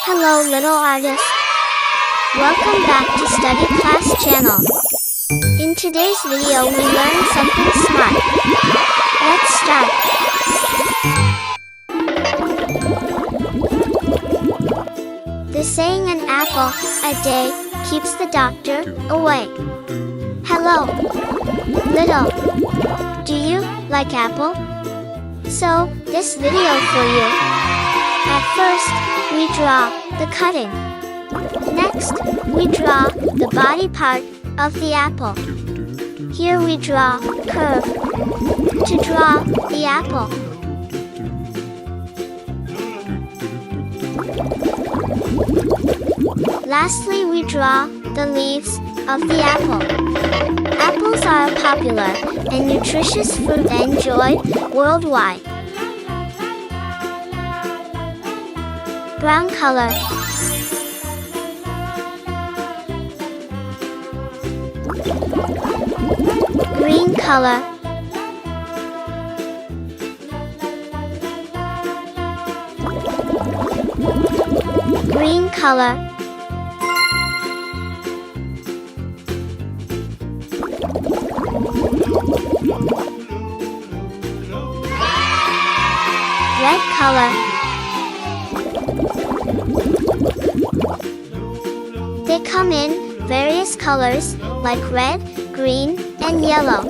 Hello little artist. Welcome back to Study Class channel. In today's video we learn something smart. Let's start. The saying an apple a day keeps the doctor away. Hello, little. Do you like apple? So, this video for you. At first, we draw the cutting. Next, we draw the body part of the apple. Here we draw curve to draw the apple. Lastly, we draw the leaves of the apple. Apples are a popular and nutritious fruit enjoyed worldwide. Brown color. Green color. Green color. Red color. They come in various colors like red, green, and yellow.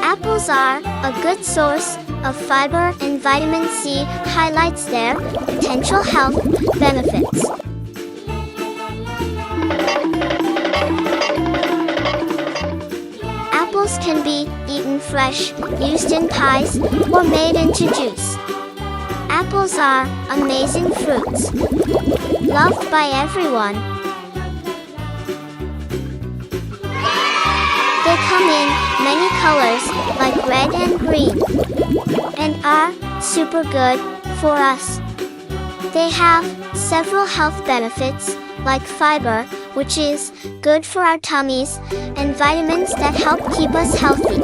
Apples are a good source of fiber and vitamin C highlights their potential health benefits. Apples can be eaten fresh, used in pies, or made into juice. Apples are amazing fruits, loved by everyone. They come in many colors like red and green, and are super good for us. They have several health benefits like fiber, which is good for our tummies, and vitamins that help keep us healthy.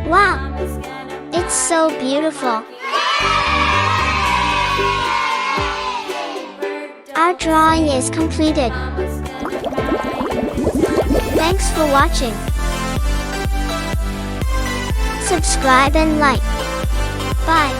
Wow! It's so beautiful! Our drawing is completed. Thanks for watching. Subscribe and like. Bye.